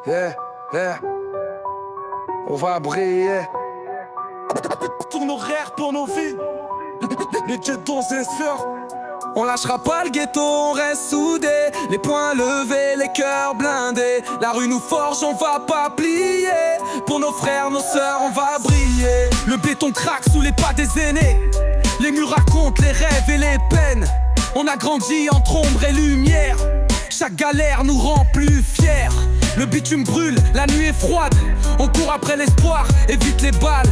Yeah, yeah. On va briller. Tourne horaire pour nos vies. Les ghettos et sœurs. On lâchera pas le ghetto, on reste soudés. Les poings levés, les cœurs blindés. La rue nous forge, on va pas plier. Pour nos frères, nos sœurs, on va briller. Le béton craque sous les pas des aînés. Les murs racontent les rêves et les peines. On a grandi entre ombre et lumière. Chaque galère nous rend plus fiers. Le bitume brûle, la nuit est froide. On court après l'espoir, évite les balles.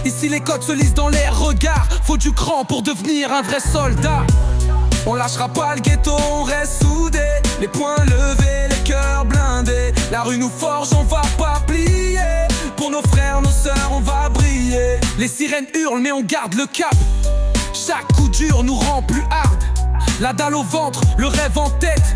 Ici les codes se lisent dans les regards. Faut du cran pour devenir un vrai soldat. On lâchera pas le ghetto, on reste soudés. Les poings levés, les cœurs blindés. La rue nous forge, on va pas plier. Pour nos frères, nos sœurs, on va briller. Les sirènes hurlent mais on garde le cap. Chaque coup dur nous rend plus hard. La dalle au ventre, le rêve en tête.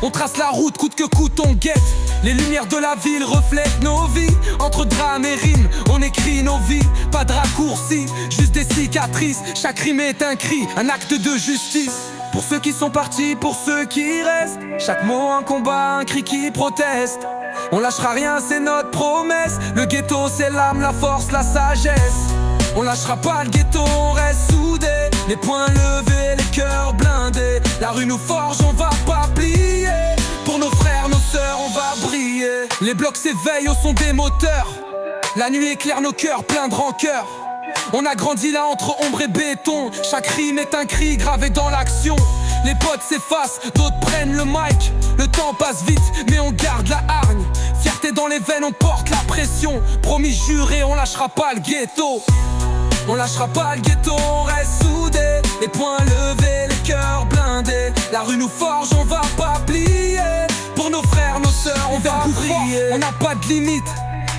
On trace la route, coûte que coûte on guette. Les lumières de la ville reflètent nos vies. Entre drame et rime, on écrit nos vies. Pas de raccourcis, juste des cicatrices. Chaque rime est un cri, un acte de justice. Pour ceux qui sont partis, pour ceux qui restent. Chaque mot un combat, un cri qui proteste. On lâchera rien, c'est notre promesse. Le ghetto c'est l'âme, la force, la sagesse. On lâchera pas le ghetto, on reste soudés. Les poings levés, les cœurs blindés. La rue nous forge, on va pas plier. Pour nos frères, nos sœurs, on va briller. Les blocs s'éveillent au son des moteurs. La nuit éclaire nos cœurs pleins de rancœur. On a grandi là entre ombre et béton. Chaque rime est un cri gravé dans l'action. Les potes s'effacent, d'autres prennent le mic. Le temps passe vite, mais on garde la hargne. Fierté dans les veines, on porte la pression. Promis juré, on lâchera pas le ghetto. On lâchera pas le ghetto, on reste soudés. Les poings levés, les cœurs blindés. La rue nous forge, on va pas plier. Pour nos frères, nos sœurs, on va briller. On n'a pas de limite,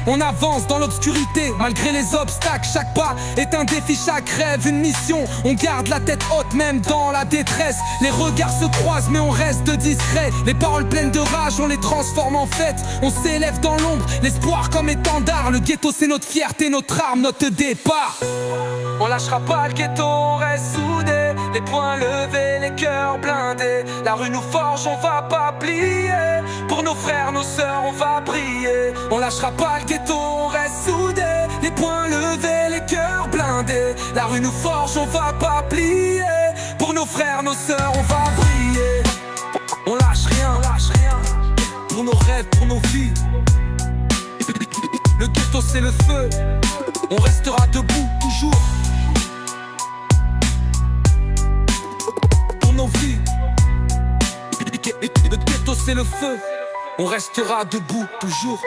on avance dans l'obscurité. Malgré les obstacles, chaque pas est un défi, chaque rêve une mission. On garde la tête haute même dans la détresse. Les regards se croisent mais on reste discret. Les paroles pleines de rage, on les transforme en fête. On s'élève dans l'ombre, l'espoir comme étendard. Le ghetto c'est notre fierté, notre arme, notre départ. On lâchera pas le ghetto, on reste soudés. Les poings levés, les cœurs blindés. La rue nous forge, on va pas plier. Pour nos frères, nos sœurs, on va briller. On lâchera pas le ghetto, on reste soudés. Les poings levés, les cœurs blindés. La rue nous forge, on va pas plier. Pour nos frères, nos sœurs, on va briller. On lâche rien, on lâche rien. Pour nos rêves, pour nos vies. Le ghetto c'est le feu. On restera debout toujours. Pour nos vies. Le ghetto c'est le feu. On restera debout toujours.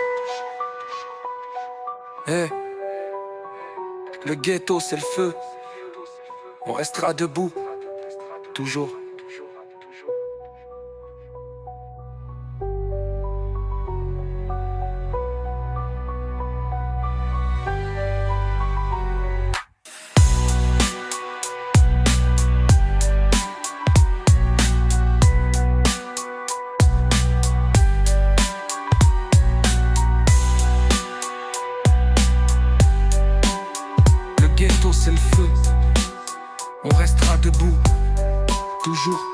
Hey. Le ghetto c'est le feu. On restera debout toujours. Le ghetto c'est le feu. On restera debout toujours.